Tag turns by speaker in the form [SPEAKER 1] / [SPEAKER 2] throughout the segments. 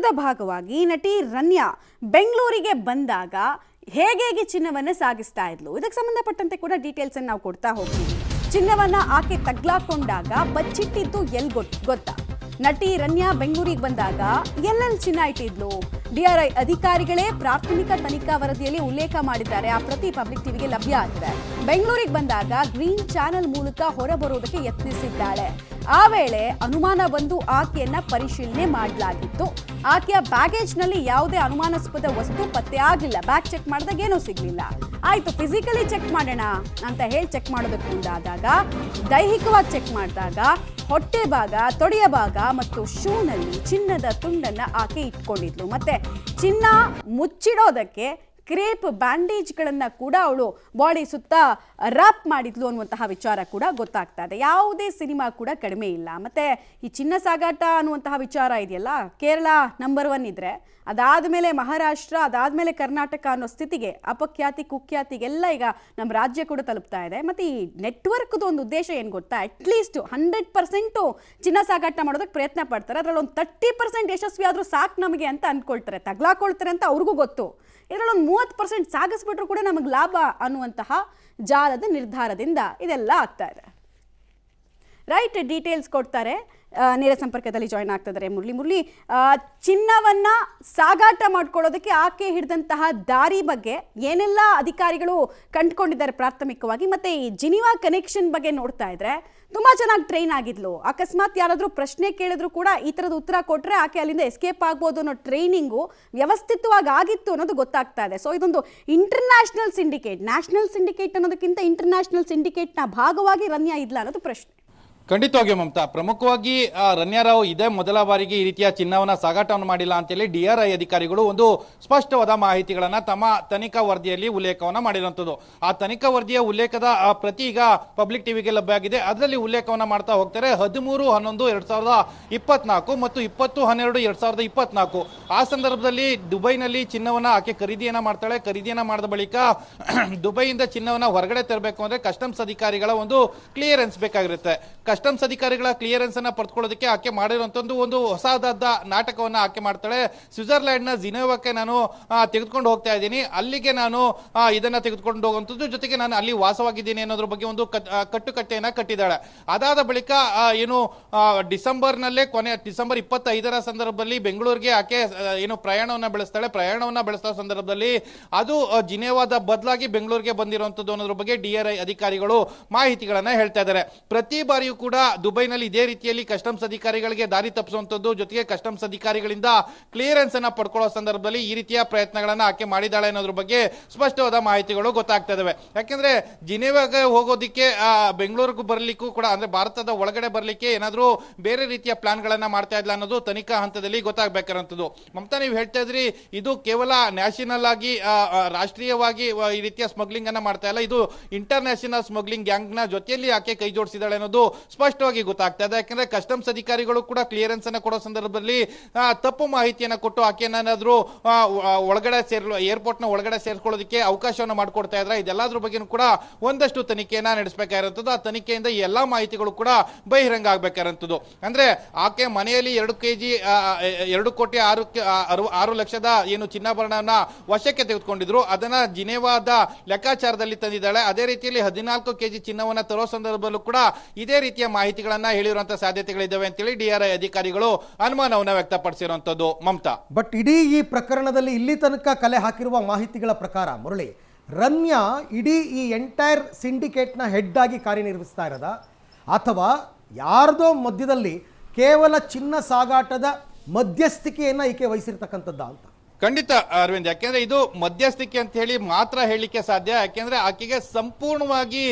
[SPEAKER 1] ಪ್ರಚಾರದ ಭಾಗವಾಗಿ ನಟಿ ರನ್ಯಾ ಬೆಂಗಳೂರಿಗೆ ಬಂದಾಗ ಹೇಗೆ ಚಿನ್ನವನ್ನು ಸಾಗಿಸ್ತಾ ಇದ್ಲು, ಇದಕ್ಕೆ ಸಂಬಂಧಪಟ್ಟಂತೆ ಕೂಡ ಡೀಟೇಲ್ಸ್ ಅನ್ನು ನಾವು ಕೊಡ್ತಾ ಹೋಗ್ತೀವಿ. ಚಿನ್ನವನ್ನ ಆಕೆ ತಗ್ಲಾಕೊಂಡಾಗ ಬಚ್ಚಿಟ್ಟಿದ್ದು ಗೊತ್ತಾ? ನಟಿ ರನ್ಯಾ ಬೆಂಗಳೂರಿಗೆ ಬಂದಾಗ ಎಲ್ಲೆಲ್ಲಿ ಚಿನ್ನ ಇಟ್ಟಿದ್ಲು? ಡಿಆರ್ಐ ಅಧಿಕಾರಿಗಳೇ ಪ್ರಾಥಮಿಕ ತನಿಖಾ ವರದಿಯಲ್ಲಿ ಉಲ್ಲೇಖ ಮಾಡಿದ್ದಾರೆ. ಆ ಪ್ರತಿ ಪಬ್ಲಿಕ್ ಟಿವಿಗೆ ಲಭ್ಯ ಆಗಿದೆ. ಬೆಂಗಳೂರಿಗೆ ಬಂದಾಗ ಗ್ರೀನ್ ಚಾನೆಲ್ ಮೂಲಕ ಹೊರಬರೋದಕ್ಕೆ ಯತ್ನಿಸಿದ್ದಾಳೆ. ಆ ವೇಳೆ ಅನುಮಾನ ಬಂದು ಆಕೆಯನ್ನ ಪರಿಶೀಲನೆ ಮಾಡಲಾಗಿತ್ತು. ಆಕೆಯ ಬ್ಯಾಗೇಜ್ ನಲ್ಲಿ ಯಾವುದೇ ಅನುಮಾನಾಸ್ಪದ ವಸ್ತು ಪತ್ತೆ ಆಗಿಲ್ಲ. ಬ್ಯಾಗ್ ಚೆಕ್ ಮಾಡಿದಾಗ ಏನೂ ಸಿಗ್ಲಿಲ್ಲ. ಆಯ್ತು, ಫಿಸಿಕಲಿ ಚೆಕ್ ಮಾಡೋಣ ಅಂತ ಹೇಳಿ ಚೆಕ್ ಮಾಡೋದಕ್ಕೆ ಮುಂದಾದಾಗ, ದೈಹಿಕವಾಗಿ ಚೆಕ್ ಮಾಡಿದಾಗ ಹೊಟ್ಟೆ ಭಾಗ, ತೊಡೆಯ ಭಾಗ ಮತ್ತು ಶೂನಲ್ಲಿ ಚಿನ್ನದ ತುಂಡನ್ನ ಆಕೆ ಇಟ್ಕೊಂಡಿದ್ಲು. ಮತ್ತೆ ಚಿನ್ನ ಮುಚ್ಚಿಡೋದಕ್ಕೆ ಕ್ರೇಪ್ ಬ್ಯಾಂಡೇಜ್ಗಳನ್ನ ಕೂಡ ಅವಳು ಬಾಡಿ ಸುತ್ತ ರ್ಯಾಪ್ ಮಾಡಿದ್ಲು ಅನ್ನುವಂತಹ ವಿಚಾರ ಕೂಡ ಗೊತ್ತಾಗ್ತಾ ಇದೆ. ಯಾವುದೇ ಸಿನಿಮಾ ಕೂಡ ಕಡಿಮೆ ಇಲ್ಲ. ಮತ್ತೆ ಈ ಚಿನ್ನ ಸಾಗಾಟ ಅನ್ನುವಂತಹ ವಿಚಾರ ಇದೆಯಲ್ಲ, ಕೇರಳ ನಂಬರ್ 1 ಇದ್ರೆ, ಅದಾದಮೇಲೆ ಮಹಾರಾಷ್ಟ್ರ, ಅದಾದಮೇಲೆ ಕರ್ನಾಟಕ ಅನ್ನೋ ಸ್ಥಿತಿಗೆ ಅಪಖ್ಯಾತಿ ಕುಖ್ಯಾತಿಗೆಲ್ಲ ಈಗ ನಮ್ಮ ರಾಜ್ಯ ಕೂಡ ತಲುಪ್ತಾ ಇದೆ. ಮತ್ತು ಈ ನೆಟ್ವರ್ಕ್ದು ಒಂದು ಉದ್ದೇಶ ಏನು ಗೊತ್ತಾ? ಅಟ್ಲೀಸ್ಟ್ 100% ಚಿನ್ನ ಸಾಗಾಟ ಮಾಡೋದಕ್ಕೆ ಪ್ರಯತ್ನ ಪಡ್ತಾರೆ. ಅದರಲ್ಲಿ ಒಂದು 30% ಯಶಸ್ವಿ ಆದರೂ ಸಾಕು ನಮಗೆ ಅಂತ ಅಂದ್ಕೊಳ್ತಾರೆ, ತಗ್ಲಾಕೊಳ್ತಾರೆ ಅಂತ ಅವ್ರಿಗೂ ಗೊತ್ತು. ಇದರಲ್ಲಿ ಒಂದು 30% ಸಾಗಿಸ್ಬಿಟ್ರು ಕೂಡ ನಮಗೆ ಲಾಭ ಅನ್ನುವಂತಹ ಜಾಲದ ನಿರ್ಧಾರದಿಂದ ಇದೆಲ್ಲ ಆಗ್ತಾ ಇದೆ. ರೈಟ್, ಡೀಟೇಲ್ಸ್ ಕೊಡ್ತಾರೆ. ನೇರ ಸಂಪರ್ಕದಲ್ಲಿ ಜಾಯ್ನ್ ಆಗ್ತಿದ್ದಾರೆ ಮುರಳಿ. ಚಿನ್ನವನ್ನ ಸಾಗಾಟ ಮಾಡ್ಕೊಳ್ಳೋದಕ್ಕೆ ಆಕೆ ಹಿಡಿದಂತಹ ದಾರಿ ಬಗ್ಗೆ ಏನೆಲ್ಲ ಅಧಿಕಾರಿಗಳು ಕಂಡುಕೊಂಡಿದ್ದಾರೆ ಪ್ರಾಥಮಿಕವಾಗಿ, ಮತ್ತೆ ಈ ಜಿನಿವಾ ಕನೆಕ್ಷನ್ ಬಗ್ಗೆ ನೋಡ್ತಾ ಇದ್ರೆ ತುಂಬಾ ಚೆನ್ನಾಗಿ ಟ್ರೈನ್ ಆಗಿದ್ಲು. ಅಕಸ್ಮಾತ್ ಯಾರಾದರೂ ಪ್ರಶ್ನೆ ಕೇಳಿದ್ರು ಕೂಡ ಈ ಥರದ ಉತ್ತರ ಕೊಟ್ಟರೆ ಆಕೆ ಅಲ್ಲಿಂದ ಎಸ್ಕೇಪ್ ಆಗ್ಬೋದು ಅನ್ನೋ ಟ್ರೈನಿಂಗು ವ್ಯವಸ್ಥಿತವಾಗಿ ಆಗಿತ್ತು ಅನ್ನೋದು ಗೊತ್ತಾಗ್ತಾ ಇದೆ. ಸೊ ಇದೊಂದು ಇಂಟರ್ನ್ಯಾಷನಲ್ ಸಿಂಡಿಕೇಟ್, ನ್ಯಾಷನಲ್ ಸಿಂಡಿಕೇಟ್ ಅನ್ನೋದಕ್ಕಿಂತ ಇಂಟರ್ನ್ಯಾಷನಲ್ ಸಿಂಡಿಕೇಟ್ನ ಭಾಗವಾಗಿ ರನ್ಯಾ ಇದ್ಲ ಅನ್ನೋದು ಪ್ರಶ್ನೆ.
[SPEAKER 2] ಖಂಡಿತವಾಗಿ ಮಮತಾ, ಪ್ರಮುಖವಾಗಿ ರನ್ಯಾರಾವ್ ಇದೇ ಮೊದಲ ಬಾರಿಗೆ ಈ ರೀತಿಯ ಚಿನ್ನವನ್ನ ಸಾಗಾಟವನ್ನು ಮಾಡಿಲ್ಲ ಅಂತೇಳಿ ಡಿಆರ್ಐ ಅಧಿಕಾರಿಗಳು ಒಂದು ಸ್ಪಷ್ಟವಾದ ಮಾಹಿತಿಗಳನ್ನ ತಮ್ಮ ತನಿಖಾ ವರದಿಯಲ್ಲಿ ಉಲ್ಲೇಖವನ್ನ ಮಾಡಿರುವಂಥದ್ದು. ಆ ತನಿಖಾ ವರದಿಯ ಉಲ್ಲೇಖದ ಪ್ರತಿ ಈಗ ಪಬ್ಲಿಕ್ ಟಿವಿಗೆ ಲಭ್ಯ ಆಗಿದೆ. ಅದರಲ್ಲಿ ಉಲ್ಲೇಖವನ್ನ ಮಾಡ್ತಾ ಹೋಗ್ತಾರೆ. 13/11/2024 ಮತ್ತು 20/12/2024 ಆ ಸಂದರ್ಭದಲ್ಲಿ ದುಬೈನಲ್ಲಿ ಚಿನ್ನವನ್ನ ಆಕೆ ಖರೀದಿಯನ್ನ ಮಾಡ್ತಾಳೆ. ಖರೀದಿಯನ್ನ ಮಾಡಿದ ಬಳಿಕ ದುಬೈಯಿಂದ ಚಿನ್ನವನ್ನ ಹೊರಗಡೆ ತರಬೇಕು ಅಂದ್ರೆ ಕಸ್ಟಮ್ಸ್ ಅಧಿಕಾರಿಗಳ ಒಂದು ಕ್ಲಿಯರೆನ್ಸ್ ಬೇಕಾಗಿರುತ್ತೆ. ಕಸ್ಟಮ್ಸ್ ಅಧಿಕಾರಿಗಳ ಕ್ಲಿಯರೆನ್ಸ್ ಅನ್ನ ಪಡೆದುಕೊಳ್ಳೋದಕ್ಕೆ ಆಕೆ ಮಾಡಿರುವಂತ ಒಂದು ಹೊಸದಾದ ನಾಟಕವನ್ನ ಆಕೆ ಮಾಡ್ತಾಳೆ. ಸ್ವಿಟ್ಜರ್ಲ್ಯಾಂಡ್ ನ ಜಿನೆವಾಕ್ಕೆ ನಾನು ತೆಗೆದುಕೊಂಡು ಹೋಗ್ತಾ ಇದ್ದೀನಿ, ಅಲ್ಲಿಗೆ ನಾನು ಇದನ್ನ ತೆಗೆದುಕೊಂಡು ಹೋಗುವಂಥದ್ದು, ಜೊತೆಗೆ ನಾನು ಅಲ್ಲಿ ವಾಸವಾಗಿದ್ದೀನಿ ಅನ್ನೋದ್ರ ಬಗ್ಗೆ ಒಂದು ಕಟ್ಟುಕಟ್ಟೆಯನ್ನ ಕಟ್ಟಿದ್ದಾಳೆ. ಅದಾದ ಬಳಿಕ ಏನು ಡಿಸೆಂಬರ್ನಲ್ಲೇ ಡಿಸೆಂಬರ್ 25ರ ಸಂದರ್ಭದಲ್ಲಿ ಬೆಂಗಳೂರಿಗೆ ಆಕೆ ಏನು ಪ್ರಯಾಣವನ್ನ ಬೆಳೆಸ್ತಾ ಸಂದರ್ಭದಲ್ಲಿ ಅದು ಜಿನೆವಾದ ಬದಲಾಗಿ ಬೆಂಗಳೂರಿಗೆ ಬಂದಿರುವಂತದ್ದು ಅನ್ನೋದ್ರ ಬಗ್ಗೆ ಡಿಆರ್ಐ ಅಧಿಕಾರಿಗಳು ಮಾಹಿತಿಗಳನ್ನ ಹೇಳ್ತಾ ಇದ್ದಾರೆ. ಪ್ರತಿ ಬಾರಿಯೂ ಕೂಡ ದುಬೈನಲ್ಲಿ ಇದೇ ರೀತಿಯಲ್ಲಿ ಕಸ್ಟಮ್ಸ್ ಅಧಿಕಾರಿಗಳಿಗೆ ದಾರಿ ತಪ್ಪಿಸುವಂತದ್ದು, ಜೊತೆಗೆ ಕಸ್ಟಮ್ಸ್ ಅಧಿಕಾರಿಗಳಿಂದ ಕ್ಲಿಯರೆನ್ಸ್ ಅನ್ನ ಪಡ್ಕೊಳ್ಳೋ ಸಂದರ್ಭದಲ್ಲಿ ಈ ರೀತಿಯ ಪ್ರಯತ್ನಗಳನ್ನ ಆಕೆ ಮಾಡಿದ್ದಾಳೆ ಅನ್ನೋದ್ರ ಬಗ್ಗೆ ಸ್ಪಷ್ಟವಾದ ಮಾಹಿತಿಗಳು ಗೊತ್ತಾಗ್ತಾ ಇದಾವೆ. ಯಾಕೆಂದ್ರೆ ಜಿನೆವಾಗೆ ಹೋಗೋದಿಕ್ಕೆ ಬೆಂಗಳೂರಿಗೆ ಬರಲಿಕ್ಕೂ ಕೂಡ, ಅಂದ್ರೆ ಭಾರತದ ಒಳಗಡೆ ಬರಲಿಕ್ಕೆ ಏನಾದ್ರೂ ಬೇರೆ ರೀತಿಯ ಪ್ಲಾನ್ ಗಳನ್ನ ಮಾಡ್ತಾ ಇಲ್ಲ ಅನ್ನೋದು ತನಿಖಾ ಹಂತದಲ್ಲಿ ಗೊತ್ತಾಗಬೇಕಾದಂಥದ್ದು. ಮಮತಾ, ನೀವು ಹೇಳ್ತಾ ಇದ್ರಿ ಇದು ಕೇವಲ ನ್ಯಾಷನಲ್ ಆಗಿ ರಾಷ್ಟ್ರೀಯವಾಗಿ ಈ ರೀತಿಯ ಸ್ಮಗ್ಲಿಂಗ್ ಅನ್ನ ಮಾಡ್ತಾ ಇಲ್ಲ, ಇದು ಇಂಟರ್ನ್ಯಾಷನಲ್ ಸ್ಮಗ್ಲಿಂಗ್ ಗ್ಯಾಂಗ್ ನ ಜೊತೆಯಲ್ಲಿ ಆಕೆ ಕೈ ಜೋಡಿಸಿದಾಳೆ ಅನ್ನೋದು ಸ್ಪಷ್ಟವಾಗಿ ಗೊತ್ತಾಗ್ತಾ ಇದೆ. ಯಾಕಂದ್ರೆ ಕಸ್ಟಮ್ಸ್ ಅಧಿಕಾರಿಗಳು ಕೂಡ ಕ್ಲಿಯರೆನ್ಸ್ ಅನ್ನ ಕೊಡೋ ಸಂದರ್ಭದಲ್ಲಿ ತಪ್ಪು ಮಾಹಿತಿಯನ್ನ ಕೊಟ್ಟು ಆಕೆಯನ್ನಾದ್ರೂ ಒಳಗಡೆ ಏರ್ಪೋರ್ಟ್ ನ ಒಳಗಡೆ ಸೇರ್ಕೊಳ್ಳೋದಕ್ಕೆ ಅವಕಾಶವನ್ನು ಮಾಡಿಕೊಡ್ತಾ ಇದ್ರೆ, ಇದೆಲ್ಲದ್ರ ಬಗ್ಗೆ ಕೂಡ ಒಂದಷ್ಟು ತನಿಖೆಯನ್ನ ನಡೆಸಬೇಕಾಗಿರುತ್ತದೆ. ಆ ತನಿಖೆಯಿಂದ ಈ ಎಲ್ಲಾ ಮಾಹಿತಿಗಳು ಕೂಡ ಬಹಿರಂಗ ಆಗ್ಬೇಕಾಗಿರುತ್ತದೆ. ಅಂದ್ರೆ ಆಕೆ ಮನೆಯಲ್ಲಿ 2,6,6,6,00,000 ಏನು ಚಿನ್ನಾಭರಣವನ್ನ ವಶಕ್ಕೆ ತೆಗೆದುಕೊಂಡಿದ್ರು, ಅದನ್ನ ಜಿನೆವಾದ ಲೆಕ್ಕಾಚಾರದಲ್ಲಿ ತಂದಿದ್ದಾಳೆ. ಅದೇ ರೀತಿಯಲ್ಲಿ 14 kg ಚಿನ್ನವನ್ನ ತರೋ ಸಂದರ್ಭದಲ್ಲೂ ಕೂಡ ಇದೇ ರೀತಿಯ ಮಾಹಿತಿಗಳನ್ನ ಹೇಳಿರುವಂತಹ ಸಾಧ್ಯತೆಗಳಿದ್ದಾವೆ ಅಂತೇಳಿ ಡಿಆರ್ಐ ಅಧಿಕಾರಿಗಳು ಅನುಮಾನವನ್ನ ವ್ಯಕ್ತಪಡಿಸಿರುವಂತದ್ದು. ಮಮತಾ,
[SPEAKER 3] ಬಟ್ ಇಡೀ ಈ ಪ್ರಕರಣದಲ್ಲಿ ಇಲ್ಲಿ ತನಕ ಕಲೆ ಹಾಕಿರುವ ಮಾಹಿತಿಗಳ ಪ್ರಕಾರ ಮುರಳಿ, ರನ್ಯಾ ಇಡೀ ಈ ಎಂಟೈರ್ ಸಿಂಡಿಕೇಟ್ನ ಹೆಡ್ ಆಗಿ ಕಾರ್ಯನಿರ್ವಹಿಸ್ತಾ ಇರೋದ, ಅಥವಾ ಯಾರ್ದೋ ಮಧ್ಯದಲ್ಲಿ ಕೇವಲ ಚಿನ್ನ ಸಾಗಾಟದ ಮಧ್ಯಸ್ಥಿಕೆಯನ್ನ ಈಕೆ ವಹಿಸಿರ್ತಕ್ಕಂಥದ್ದ ಅಂತ?
[SPEAKER 2] ಖಂಡಿತ ಅರವಿಂದ್, ಯಾಕೆಂದ್ರೆ ಇದು ಮಧ್ಯಸ್ಥಿಕೆ ಅಂತ ಹೇಳಿ ಮಾತ್ರ ಹೇಳಲಿಕ್ಕೆ ಸಾಧ್ಯ. ಯಾಕೆಂದ್ರೆ ಆಕೆಗೆ ಸಂಪೂರ್ಣವಾಗಿ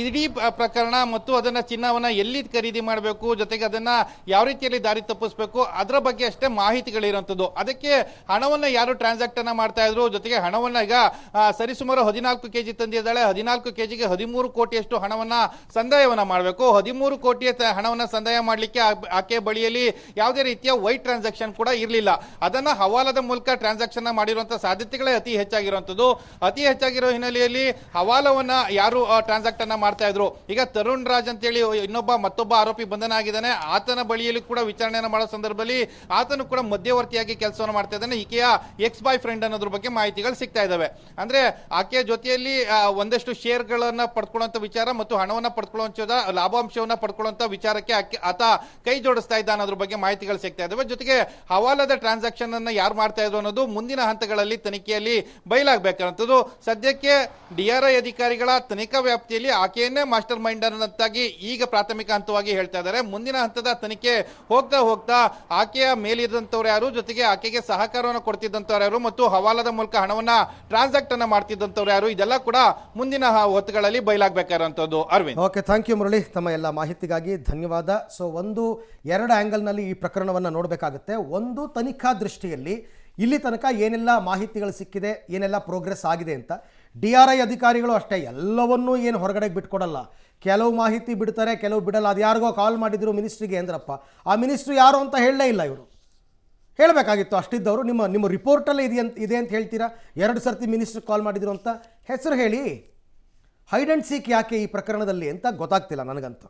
[SPEAKER 2] ಇಡೀ ಪ್ರಕರಣ ಮತ್ತು ಅದನ್ನ ಚಿನ್ನವನ್ನ ಎಲ್ಲಿ ಖರೀದಿ ಮಾಡಬೇಕು, ಜೊತೆಗೆ ಅದನ್ನ ಯಾವ ರೀತಿಯಲ್ಲಿ ದಾರಿ ತಪ್ಪಿಸಬೇಕು ಅದರ ಬಗ್ಗೆ ಅಷ್ಟೇ ಮಾಹಿತಿಗಳಿರುವಂತದ್ದು. ಅದಕ್ಕೆ ಹಣವನ್ನ ಯಾರು ಟ್ರಾನ್ಸಾಕ್ಟ್ ಅನ್ನ ಮಾಡ್ತಾ ಇದ್ರು, ಜೊತೆಗೆ ಹಣವನ್ನ ಈಗ ಸರಿಸುಮಾರು 14 kg ತಂದಿದ್ದಾಳೆ. 14 kgಗೆ 13 ಕೋಟಿಯಷ್ಟು ಹಣವನ್ನ ಸಂದಾಯವನ್ನ ಮಾಡಬೇಕು. 13 ಕೋಟಿಯ ಹಣವನ್ನ ಸಂದಾಯ ಮಾಡಲಿಕ್ಕೆ ಆಕೆ ಬಳಿಯಲ್ಲಿ ಯಾವುದೇ ರೀತಿಯ ವೈಟ್ ಟ್ರಾನ್ಸಾಕ್ಷನ್ ಕೂಡ ಇರಲಿಲ್ಲ. ಅದನ್ನ ಹವಾಲದ ಮೂಲಕ ಟ್ರಾನ್ಸಾಕ್ಷನ್ ಮಾಡಿರುವಂತಹ ಸಾಧ್ಯತೆಗಳೇ ಅತಿ ಹೆಚ್ಚಾಗಿರುವಂತದ್ದು. ಅತಿ ಹೆಚ್ಚಾಗಿರೋ ಹಿನ್ನೆಲೆಯಲ್ಲಿ ಹವಾಲವನ್ನ ಯಾರು ಟ್ರಾನ್ಸಾಕ್ಟ್ ಅನ್ನ ಮಾಡ್ತಾ ಇದ್ರು, ಈಗ ತರುಣ್ ರಾಜ್ ಅಂತೇಳಿ ಮತ್ತೊಬ್ಬ ಆರೋಪಿ ಬಂಧನ ಆಗಿದ್ದಾನೆ. ಆತನ ಬಳಿಯಲ್ಲಿ ಕೂಡ ವಿಚಾರಣೆಯನ್ನು ಮಾಡೋ ಸಂದರ್ಭದಲ್ಲಿ ಆತನು ಕೂಡ ಮಧ್ಯವರ್ತಿಯಾಗಿ ಕೆಲಸವನ್ನು ಮಾಡ್ತಾ ಇದ್ದಾನೆ. ಈಕೆಯ ಎಕ್ಸ್ ಬಾಯ್ ಫ್ರೆಂಡ್ ಅನ್ನೋದ್ರ ಬಗ್ಗೆ ಮಾಹಿತಿಗಳು ಸಿಗ್ತಾ ಇದಾವೆ. ಅಂದ್ರೆ ಆಕೆಯ ಜೊತೆಯಲ್ಲಿ ಒಂದಷ್ಟು ಶೇರ್ಗಳನ್ನ ಪಡ್ಕೊಳ್ಳುವಂತ ವಿಚಾರ ಮತ್ತು ಹಣವನ್ನ ಪಡ್ಕೊಳ್ಳುವಂತ ಲಾಭಾಂಶವನ್ನ ಪಡ್ಕೊಳ್ಳುವಂತ ವಿಚಾರಕ್ಕೆ ಆತ ಕೈ ಜೋಡಿಸ್ತಾ ಇದ್ದ ಅನ್ನೋದ್ರ ಬಗ್ಗೆ ಮಾಹಿತಿಗಳು ಸಿಗ್ತಾ ಇದಾವೆ. ಜೊತೆಗೆ ಹವಾಲದ ಟ್ರಾನ್ಸಾಕ್ಷನ್ ಅನ್ನ ಯಾರು ಮಾಡ್ತಾ ಇದ್ರು ಅನ್ನೋದು ಮುಂದಿನ ಹಂತಗಳಲ್ಲಿ ತನಿಖೆಯಲ್ಲಿ ಬಯಲಾಗಬೇಕಂತದ್ದು. ಸದ್ಯಕ್ಕೆ DRI ಅಧಿಕಾರಿಗಳ ತನಿಖಾ ವ್ಯಾಪ್ತಿಯಲ್ಲಿ ಆಕೆಯನ್ನೇ ಮಾಸ್ಟರ್ ಮೈಂಡ್ ಅನ್ನಂತಾಗಿ ಈಗ ಪ್ರಾಥಮಿಕ ಹಂತವಾಗಿ ಹೇಳ್ತಾ ಇದ್ದಾರೆ. ಮುಂದಿನ ಹಂತದ ತನಿಖೆ ಹೋಗ್ತಾ ಹೋಗ್ತಾ ಆಕೆಯ ಮೇಲಿದ್ದಂಥವ್ರು ಯಾರು, ಜೊತೆಗೆ ಆಕೆಗೆ ಸಹಕಾರವನ್ನು ಕೊಡ್ತಿದ್ದಂಥವ್ರು ಯಾರು ಮತ್ತು ಹವಾಲದ ಮೂಲಕ ಹಣವನ್ನ ಟ್ರಾನ್ಸಾಕ್ಟ್ ಅನ್ನ ಮಾಡ್ತಿದ್ದಂಥವ್ರು ಯಾರು, ಇದೆಲ್ಲ ಕೂಡ ಮುಂದಿನ ಹೊತ್ತುಗಳಲ್ಲಿ ಬಯಲಾಗಬೇಕಾದಂಥದ್ದು. Arvind.
[SPEAKER 3] Okay, thank you Murali, ತಮ್ಮ ಎಲ್ಲ ಮಾಹಿತಿಗಾಗಿ ಧನ್ಯವಾದ. ಸೊ ಎರಡು ಆ್ಯಂಗಲ್ನಲ್ಲಿ ಈ ಪ್ರಕರಣವನ್ನು ನೋಡಬೇಕಾಗುತ್ತೆ. ಒಂದು, ತನಿಖಾ ದೃಷ್ಟಿಯಲ್ಲಿ ಇಲ್ಲಿ ತನಕ ಏನೆಲ್ಲ ಮಾಹಿತಿಗಳು ಸಿಕ್ಕಿದೆ, ಏನೆಲ್ಲ ಪ್ರೋಗ್ರೆಸ್ ಆಗಿದೆ ಅಂತ. DRI ಅಧಿಕಾರಿಗಳು ಅಷ್ಟೇ ಎಲ್ಲವನ್ನೂ ಏನು ಹೊರಗಡೆಗೆ ಬಿಟ್ಕೊಡಲ್ಲ. ಕೆಲವು ಮಾಹಿತಿ ಬಿಡ್ತಾರೆ, ಕೆಲವು ಬಿಡಲ್ಲ. ಅದು ಯಾರಿಗೋ ಕಾಲ್ ಮಾಡಿದ್ರು ಮಿನಿಸ್ಟ್ರಿಗೆ ಅಂದ್ರಪ್ಪ, ಆ ಮಿನಿಸ್ಟ್ರು ಯಾರು ಅಂತ ಹೇಳಲೇ ಇಲ್ಲ. ಇವರು ಹೇಳಬೇಕಾಗಿತ್ತು ಅಷ್ಟಿದ್ದವರು. ನಿಮ್ಮ ರಿಪೋರ್ಟಲ್ಲೇ ಇದೆ ಅಂತ ಹೇಳ್ತೀರಾ 2 ಸರ್ತಿ ಮಿನಿಸ್ಟ್ರಿಗೆ ಕಾಲ್ ಮಾಡಿದ್ರು ಅಂತ. ಹೆಸರು ಹೇಳಿ. ಹೈಡ್ ಆ್ಯಂಡ್ ಸೀಕ್ ಯಾಕೆ ಈ ಪ್ರಕರಣದಲ್ಲಿ ಅಂತ ಗೊತ್ತಾಗ್ತಿಲ್ಲ ನನಗಂತೂ.